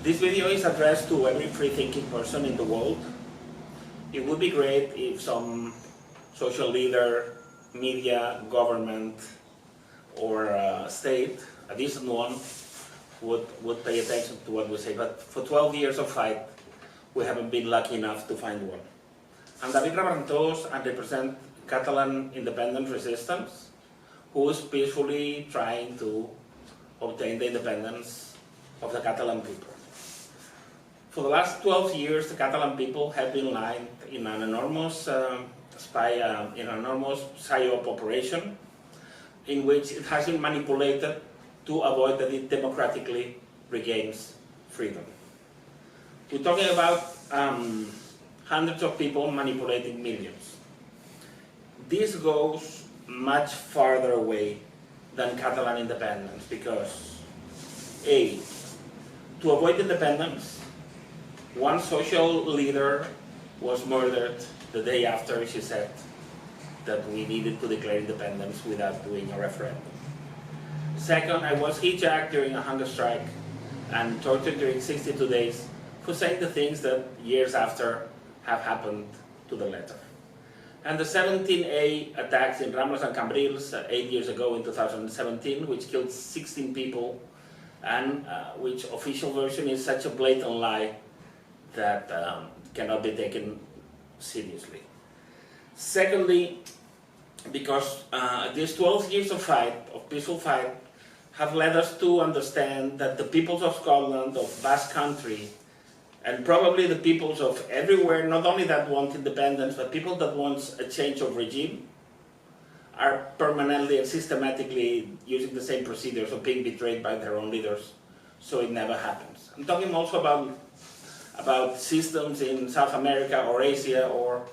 This video is addressed to every free-thinking person in the world. It would be great if some social leader, media, government, or state, a decent one, would pay attention to what we say. But for 12 years of fight, we haven't been lucky enough to find one. I'm David Raventós and represent Catalan independent resistance, who is peacefully trying to obtain the independence of the Catalan people. For the last 12 years, the Catalan people have been lined in an enormous psyop operation, in which it has been manipulated to avoid that it democratically regains freedom. We're talking about hundreds of people manipulating millions. This goes much farther away than Catalan independence because, A, to avoid independence, one social leader was murdered the day after she said that we needed to declare independence without doing a referendum. Second, I was hijacked during a hunger strike and tortured during 62 days for saying the things that years after have happened to the letter. And the 17A attacks in Ramblas and Cambrils 8 years ago in 2017, which killed 16 people, and which official version is such a blatant lie that cannot be taken seriously. Secondly, because these 12 years of fight, of peaceful fight, have led us to understand that the peoples of Scotland, of Basque Country, and probably the peoples of everywhere, not only that want independence, but people that want a change of regime, are permanently and systematically using the same procedures of being betrayed by their own leaders, so it never happens. I'm talking also about systems in South America or Asia, or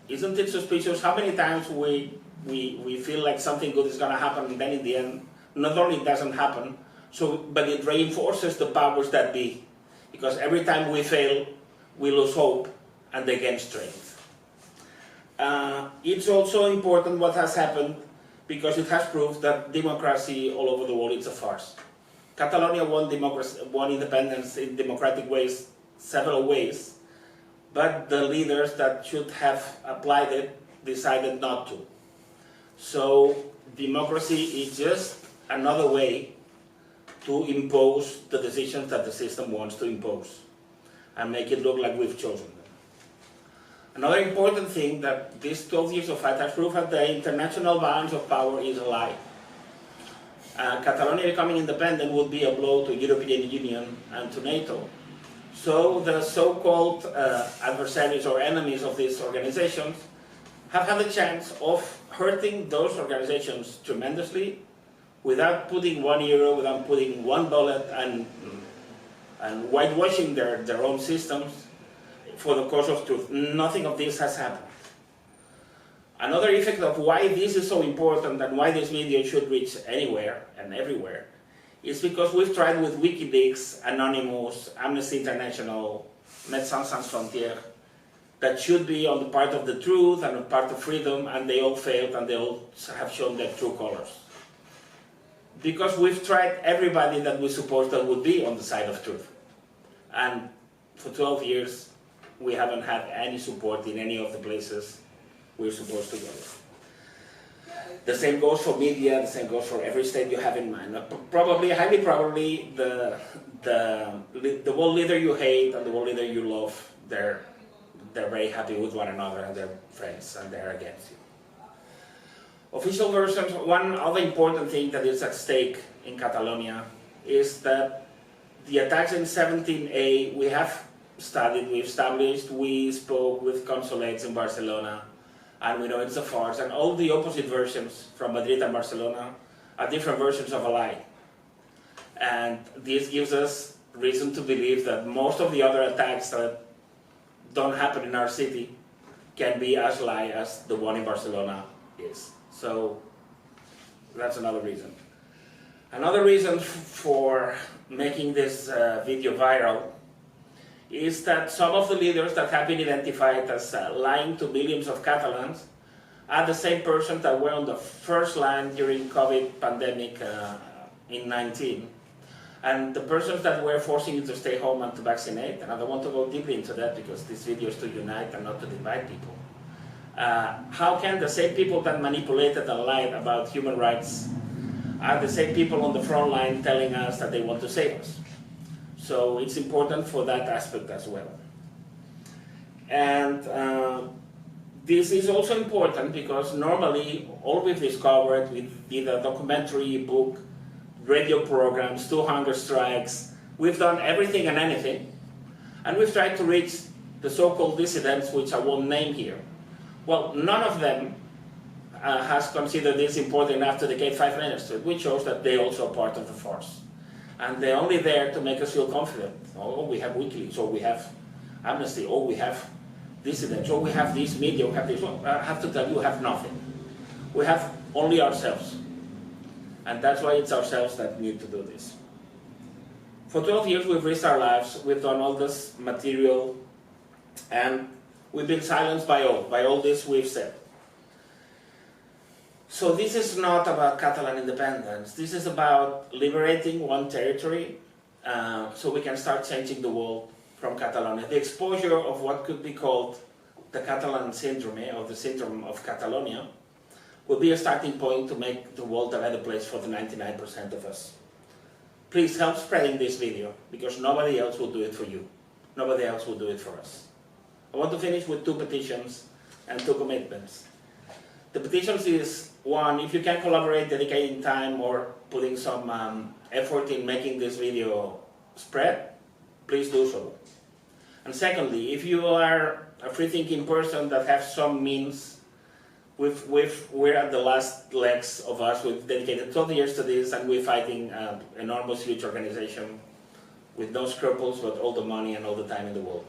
isn't it suspicious how many times we feel like something good is going to happen, and then in the end, not only it doesn't happen, but it reinforces the powers that be. Because every time we fail, we lose hope and they gain strength. It's also important what has happened because it has proved that democracy all over the world is a farce. Catalonia won independence in democratic ways, several ways, but the leaders that should have applied it decided not to. So democracy is just another way to impose the decisions that the system wants to impose and make it look like we've chosen them. Another important thing that these 12 years of fight has proved that the international balance of power is a lie. Catalonia becoming independent would be a blow to the European Union and to NATO. So the so-called adversaries or enemies of these organizations have had the chance of hurting those organizations tremendously without putting €1, without putting $1, and whitewashing their own systems for the cause of truth. Nothing of this has happened. Another effect of why this is so important and why this video should reach anywhere and everywhere is because we've tried with WikiLeaks, Anonymous, Amnesty International, Médecins Sans Frontières, that should be on the part of the truth and on the part of freedom, and they all failed and they all have shown their true colors. Because we've tried everybody that we suppose that would be on the side of truth. And for 12 years, we haven't had any support in any of the places we're supposed to go. The same goes for media, the same goes for every state you have in mind. Probably, highly probably, the world leader you hate and the world leader you love, they're very happy with one another and they're friends and they're against you. Official versions, one other important thing that is at stake in Catalonia is that the attacks in 17A we have studied, we established, we spoke with consulates in Barcelona, and we know it's a farce, and all the opposite versions from Madrid and Barcelona are different versions of a lie. And this gives us reason to believe that most of the other attacks that don't happen in our city can be as lie as the one in Barcelona is. So that's another reason. Another reason for making this video viral is that some of the leaders that have been identified as lying to millions of Catalans are the same persons that were on the first line during COVID pandemic in 19 And the persons that were forcing you to stay home and to vaccinate, and I don't want to go deeply into that because this video is to unite and not to divide people. How can the same people that manipulated and lied about human rights are the same people on the front line telling us that they want to save us? So it's important for that aspect as well. And this is also important because normally all we've discovered, we did a documentary, book, radio programs, 2 hunger strikes, we've done everything and anything, and we've tried to reach the so-called dissidents, which I won't name here. Well, none of them has considered this important enough to dedicate 5 minutes to it, which shows that they also are part of the force. And they're only there to make us feel confident. Oh, we have WikiLeaks, or we have Amnesty, or we have dissidents, or we have this media, we have this one. I have to tell you, we have nothing. We have only ourselves. And that's why it's ourselves that need to do this. For 12 years we've risked our lives, we've done all this material, and we've been silenced by all this we've said. So this is not about Catalan independence, this is about liberating one territory so we can start changing the world from Catalonia. The exposure of what could be called the Catalan syndrome, or the syndrome of Catalonia, will be a starting point to make the world a better place for the 99% of us. Please help spreading this video, because nobody else will do it for you. Nobody else will do it for us. I want to finish with 2 petitions and 2 commitments. The petitions is, 1, if you can collaborate, dedicating time or putting some effort in making this video spread, please do so. And secondly, if you are a free-thinking person that has some means, we're at the last legs of us. We've dedicated 12 years to this, and we're fighting an enormous, huge organization with no scruples, but all the money and all the time in the world.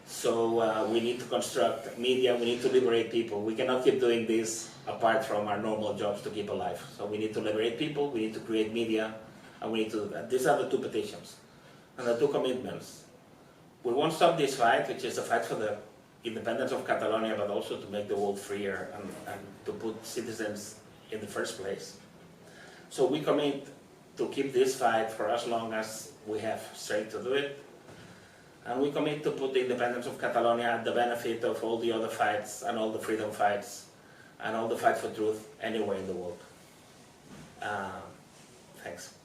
So we need to construct media, we need to liberate people. We cannot keep doing this apart from our normal jobs to keep alive. So we need to liberate people, we need to create media, and we need to do that. These are the 2 petitions and the 2 commitments. We won't stop this fight, which is the fight for the independence of Catalonia, but also to make the world freer and to put citizens in the first place. So we commit to keep this fight for as long as we have strength to do it. And we commit to put the independence of Catalonia at the benefit of all the other fights and all the freedom fights and all the fight for truth anywhere in the world. Thanks.